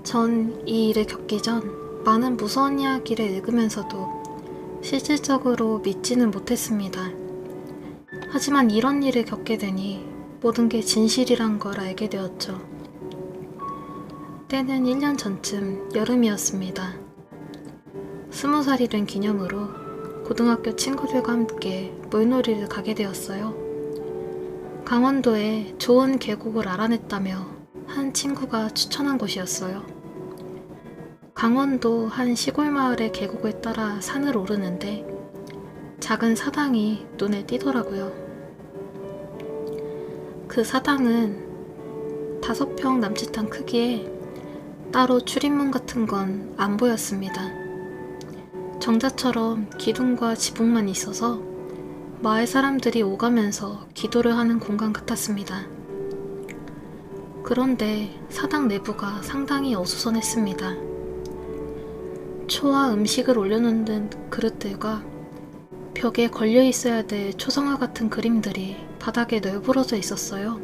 전 이 일을 겪기 전 많은 무서운 이야기를 읽으면서도 실질적으로 믿지는 못했습니다. 하지만 이런 일을 겪게 되니 모든 게 진실이란 걸 알게 되었죠. 때는 1년 전쯤 여름이었습니다. 20살이 된 기념으로 고등학교 친구들과 함께 물놀이를 가게 되었어요. 강원도에 좋은 계곡을 알아냈다며 한 친구가 추천한 곳이었어요. 강원도 한 시골 마을의 계곡을 따라 산을 오르는데 작은 사당이 눈에 띄더라고요. 그 사당은 5평 남짓한 크기에 따로 출입문 같은 건 안 보였습니다. 정자처럼 기둥과 지붕만 있어서 마을 사람들이 오가면서 기도를 하는 공간 같았습니다. 그런데 사당 내부가 상당히 어수선했습니다. 초와 음식을 올려놓는 그릇들과 벽에 걸려 있어야 될 초성화 같은 그림들이 바닥에 널브러져 있었어요.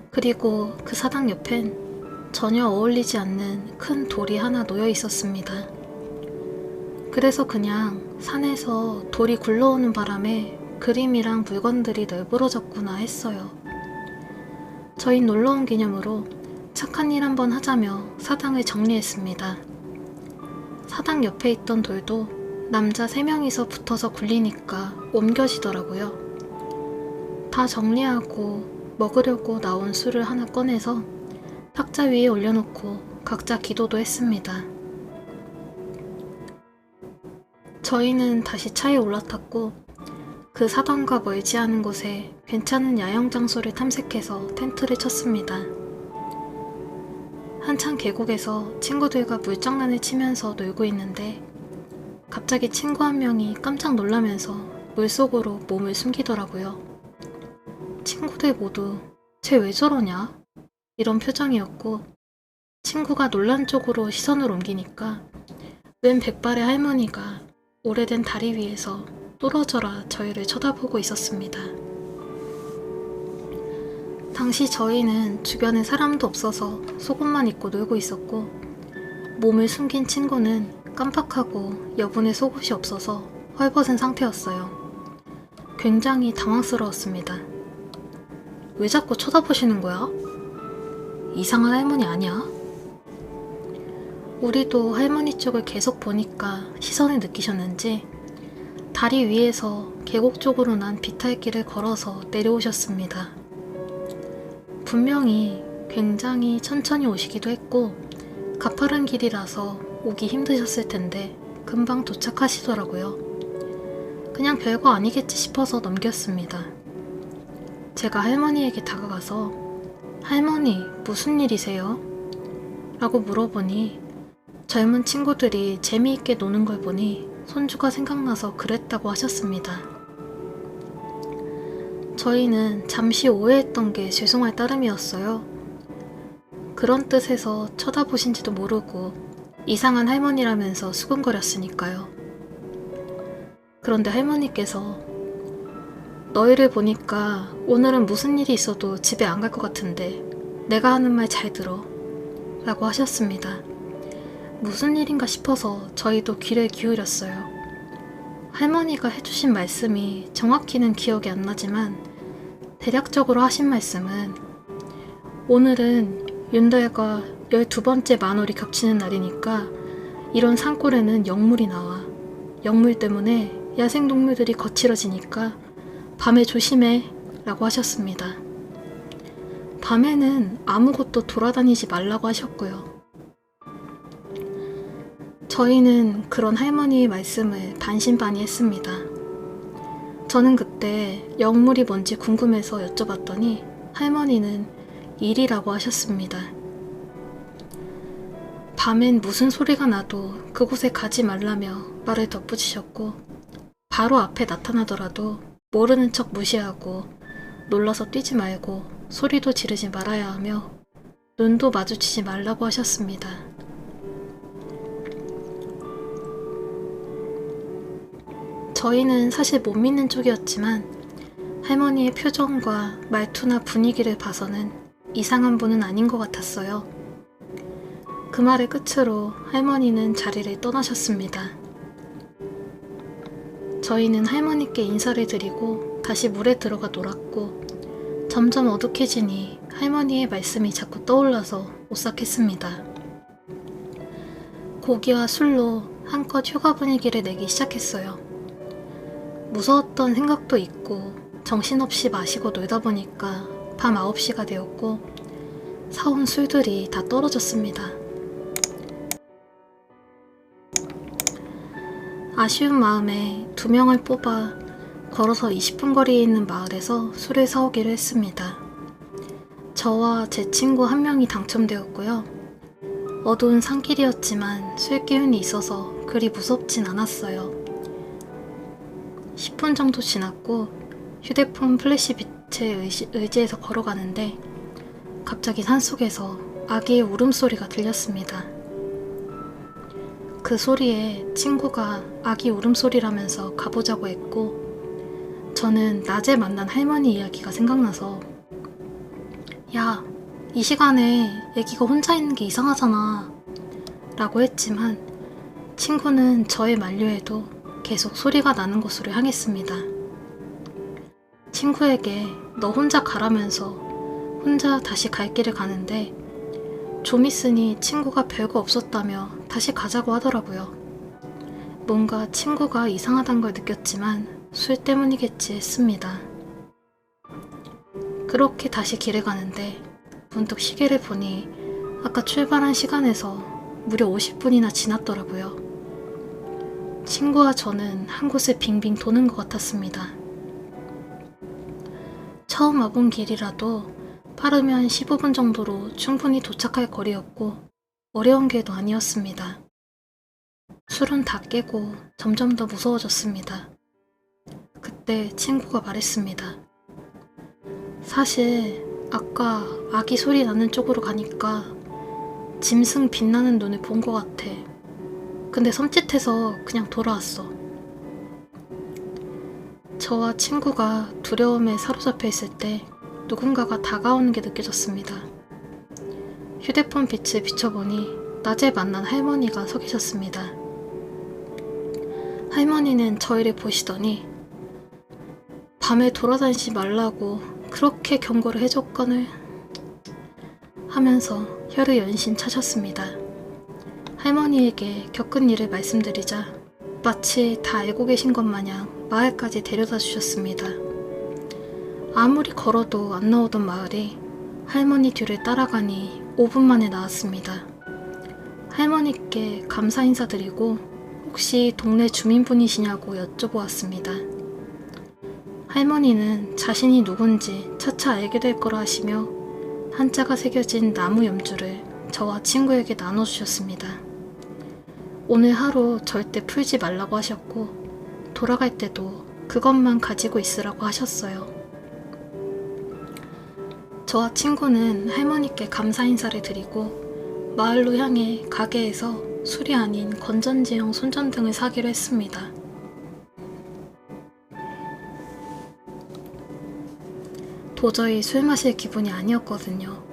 그리고 그 사당 옆엔 전혀 어울리지 않는 큰 돌이 하나 놓여 있었습니다. 그래서 그냥 산에서 돌이 굴러오는 바람에 그림이랑 물건들이 널브러졌구나 했어요. 저희 놀러온 기념으로 착한 일 한번 하자며 사당을 정리했습니다. 사당 옆에 있던 돌도 남자 3명이서 붙어서 굴리니까 옮겨지더라고요. 다 정리하고 먹으려고 나온 술을 하나 꺼내서 탁자 위에 올려놓고 각자 기도도 했습니다. 저희는 다시 차에 올라탔고 그 사당과 멀지 않은 곳에 괜찮은 야영 장소를 탐색해서 텐트를 쳤습니다. 한참 계곡에서 친구들과 물장난을 치면서 놀고 있는데 갑자기 친구 한 명이 깜짝 놀라면서 물속으로 몸을 숨기더라고요. 친구들 모두 쟤 왜 저러냐? 이런 표정이었고 친구가 놀란 쪽으로 시선을 옮기니까 웬 백발의 할머니가 오래된 다리 위에서 뚫어져라 저희를 쳐다보고 있었습니다. 당시 저희는 주변에 사람도 없어서 속옷만 입고 놀고 있었고 몸을 숨긴 친구는 깜빡하고 여분의 속옷이 없어서 헐벗은 상태였어요. 굉장히 당황스러웠습니다. 왜 자꾸 쳐다보시는 거야? 이상한 할머니 아니야? 우리도 할머니 쪽을 계속 보니까 시선을 느끼셨는지 다리 위에서 계곡 쪽으로 난 비탈길을 걸어서 내려오셨습니다. 분명히 굉장히 천천히 오시기도 했고 가파른 길이라서 오기 힘드셨을 텐데 금방 도착하시더라고요. 그냥 별거 아니겠지 싶어서 넘겼습니다. 제가 할머니에게 다가가서 할머니, 무슨 일이세요? 라고 물어보니 젊은 친구들이 재미있게 노는 걸 보니 손주가 생각나서 그랬다고 하셨습니다. 저희는 잠시 오해했던 게 죄송할 따름이었어요. 그런 뜻에서 쳐다보신지도 모르고 이상한 할머니라면서 수근거렸으니까요. 그런데 할머니께서 너희를 보니까 오늘은 무슨 일이 있어도 집에 안 갈 것 같은데 내가 하는 말 잘 들어 라고 하셨습니다. 무슨 일인가 싶어서 저희도 귀를 기울였어요. 할머니가 해주신 말씀이 정확히는 기억이 안 나지만 대략적으로 하신 말씀은 오늘은 윤달과 12번째 만월이 겹치는 날이니까 이런 산골에는 역물이 나와. 역물 때문에 야생동물들이 거칠어지니까 밤에 조심해 라고 하셨습니다. 밤에는 아무것도 돌아다니지 말라고 하셨고요. 저희는 그런 할머니의 말씀을 반신반의했습니다. 저는 그때 역물이 뭔지 궁금해서 여쭤봤더니 할머니는 일이라고 하셨습니다. 밤엔 무슨 소리가 나도 그곳에 가지 말라며 말을 덧붙이셨고 바로 앞에 나타나더라도 모르는 척 무시하고 놀라서 뛰지 말고 소리도 지르지 말아야 하며 눈도 마주치지 말라고 하셨습니다. 저희는 사실 못 믿는 쪽이었지만 할머니의 표정과 말투나 분위기를 봐서는 이상한 분은 아닌 것 같았어요. 그 말의 끝으로 할머니는 자리를 떠나셨습니다. 저희는 할머니께 인사를 드리고 다시 물에 들어가 놀았고 점점 어둑해지니 할머니의 말씀이 자꾸 떠올라서 오싹했습니다. 고기와 술로 한껏 휴가 분위기를 내기 시작했어요. 무서웠던 생각도 있고 정신없이 마시고 놀다 보니까 밤 9시가 되었고 사온 술들이 다 떨어졌습니다. 아쉬운 마음에 2명을 뽑아 걸어서 20분 거리에 있는 마을에서 술을 사오기로 했습니다. 저와 제 친구 1명이 당첨되었고요. 어두운 산길이었지만 술 기운이 있어서 그리 무섭진 않았어요. 10분 정도 지났고 휴대폰 플래시 빛에 의지해서 걸어가는데 갑자기 산속에서 아기의 울음소리가 들렸습니다. 그 소리에 친구가 아기 울음소리라면서 가보자고 했고 저는 낮에 만난 할머니 이야기가 생각나서 야, 이 시간에 아기가 혼자 있는 게 이상하잖아 라고 했지만 친구는 저의 만류에도 계속 소리가 나는 곳으로 향했습니다. 친구에게 너 혼자 가라면서 혼자 다시 갈 길을 가는데 좀 있으니 친구가 별거 없었다며 다시 가자고 하더라고요. 뭔가 친구가 이상하단 걸 느꼈지만 술 때문이겠지 했습니다. 그렇게 다시 길을 가는데 문득 시계를 보니 아까 출발한 시간에서 무려 50분이나 지났더라고요. 친구와 저는 한 곳을 빙빙 도는 것 같았습니다. 처음 와본 길이라도 빠르면 15분 정도로 충분히 도착할 거리였고 어려운 길도 아니었습니다. 술은 다 깨고 점점 더 무서워졌습니다. 그때 친구가 말했습니다. 사실 아까 아기 소리 나는 쪽으로 가니까 짐승 빛나는 눈을 본 것 같아. 근데 섬찟해서 그냥 돌아왔어. 저와 친구가 두려움에 사로잡혀 있을 때 누군가가 다가오는 게 느껴졌습니다. 휴대폰 빛을 비춰보니 낮에 만난 할머니가 서 계셨습니다. 할머니는 저희를 보시더니 밤에 돌아다니지 말라고 그렇게 경고를 해줬거늘 하면서 혀를 연신 차셨습니다. 할머니에게 겪은 일을 말씀드리자 마치 다 알고 계신 것 마냥 마을까지 데려다 주셨습니다. 아무리 걸어도 안 나오던 마을이 할머니 뒤를 따라가니 5분 만에 나왔습니다. 할머니께 감사 인사드리고 혹시 동네 주민분이시냐고 여쭤보았습니다. 할머니는 자신이 누군지 차차 알게 될 거라 하시며 한자가 새겨진 나무 염주를 저와 친구에게 나눠주셨습니다. 오늘 하루 절대 풀지 말라고 하셨고 돌아갈 때도 그것만 가지고 있으라고 하셨어요. 저와 친구는 할머니께 감사 인사를 드리고 마을로 향해 가게에서 술이 아닌 건전지형 손전등을 사기로 했습니다. 도저히 술 마실 기분이 아니었거든요.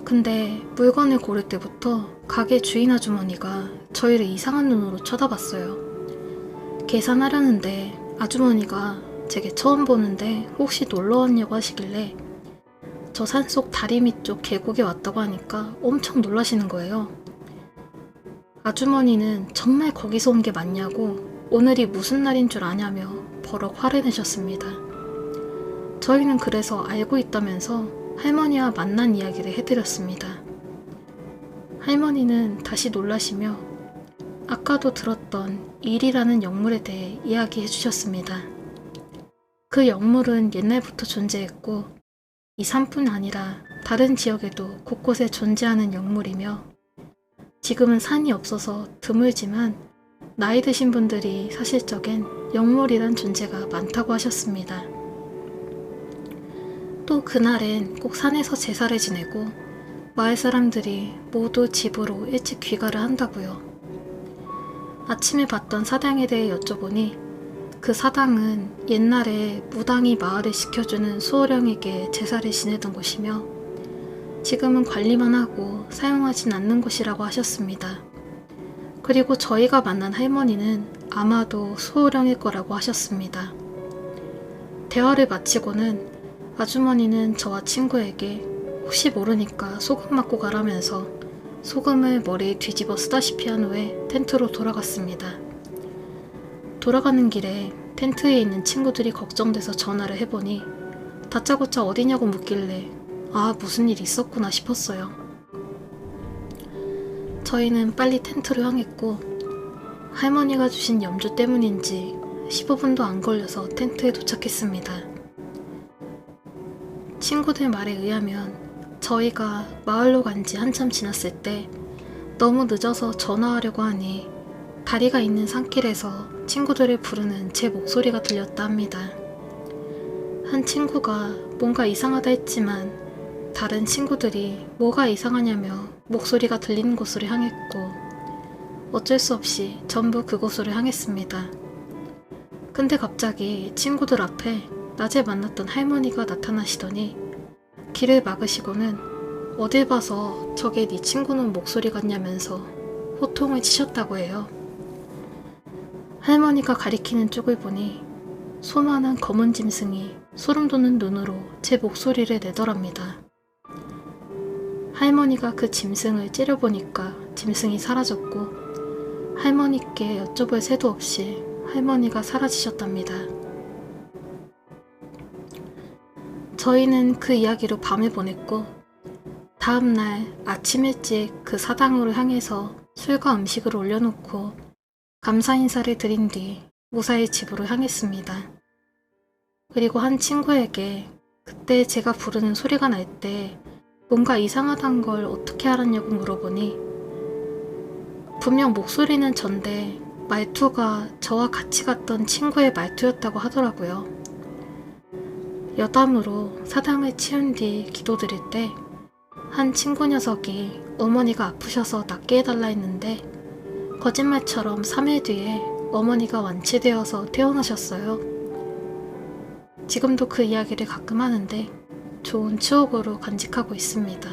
근데 물건을 고를 때부터 가게 주인 아주머니가 저희를 이상한 눈으로 쳐다봤어요. 계산하려는데 아주머니가 제게 처음 보는데 혹시 놀러 왔냐고 하시길래 저 산속 다리 밑쪽 계곡에 왔다고 하니까 엄청 놀라시는 거예요. 아주머니는 정말 거기서 온 게 맞냐고 오늘이 무슨 날인 줄 아냐며 버럭 화를 내셨습니다. 저희는 그래서 알고 있다면서 할머니와 만난 이야기를 해드렸습니다. 할머니는 다시 놀라시며 아까도 들었던 일이라는 영물에 대해 이야기해 주셨습니다. 그 영물은 옛날부터 존재했고 이 산뿐 아니라 다른 지역에도 곳곳에 존재하는 영물이며 지금은 산이 없어서 드물지만 나이 드신 분들이 사실 적엔 영물이란 존재가 많다고 하셨습니다. 또 그날엔 꼭 산에서 제사를 지내고 마을 사람들이 모두 집으로 일찍 귀가를 한다고요. 아침에 봤던 사당에 대해 여쭤보니 그 사당은 옛날에 무당이 마을을 지켜주는 수호령에게 제사를 지내던 곳이며 지금은 관리만 하고 사용하진 않는 곳이라고 하셨습니다. 그리고 저희가 만난 할머니는 아마도 수호령일 거라고 하셨습니다. 대화를 마치고는 아주머니는 저와 친구에게 혹시 모르니까 소금 맞고 가라면서 소금을 머리에 뒤집어 쓰다시피 한 후에 텐트로 돌아갔습니다. 돌아가는 길에 텐트에 있는 친구들이 걱정돼서 전화를 해보니 다짜고짜 어디냐고 묻길래 아, 무슨 일 있었구나 싶었어요. 저희는 빨리 텐트로 향했고 할머니가 주신 염주 때문인지 15분도 안 걸려서 텐트에 도착했습니다. 친구들 말에 의하면 저희가 마을로 간 지 한참 지났을 때 너무 늦어서 전화하려고 하니 다리가 있는 산길에서 친구들을 부르는 제 목소리가 들렸다 합니다. 한 친구가 뭔가 이상하다 했지만 다른 친구들이 뭐가 이상하냐며 목소리가 들리는 곳으로 향했고 어쩔 수 없이 전부 그곳으로 향했습니다. 근데 갑자기 친구들 앞에 낮에 만났던 할머니가 나타나시더니 길을 막으시고는 어딜 봐서 저게 네 친구는 목소리 같냐면서 호통을 치셨다고 해요. 할머니가 가리키는 쪽을 보니 소만한 검은 짐승이 소름 돋는 눈으로 제 목소리를 내더랍니다. 할머니가 그 짐승을 째려보니까 짐승이 사라졌고 할머니께 여쭤볼 새도 없이 할머니가 사라지셨답니다. 저희는 그 이야기로 밤을 보냈고 다음날 아침 일찍 그 사당으로 향해서 술과 음식을 올려놓고 감사 인사를 드린 뒤 무사히 집으로 향했습니다. 그리고 한 친구에게 그때 제가 부르는 소리가 날 때 뭔가 이상하단 걸 어떻게 알았냐고 물어보니 분명 목소리는 전데 말투가 저와 같이 갔던 친구의 말투였다고 하더라고요. 여담으로 사당을 치운 뒤 기도드릴 때 한 친구 녀석이 어머니가 아프셔서 낫게 해달라 했는데 거짓말처럼 3일 뒤에 어머니가 완치되어서 퇴원하셨어요. 지금도 그 이야기를 가끔 하는데 좋은 추억으로 간직하고 있습니다.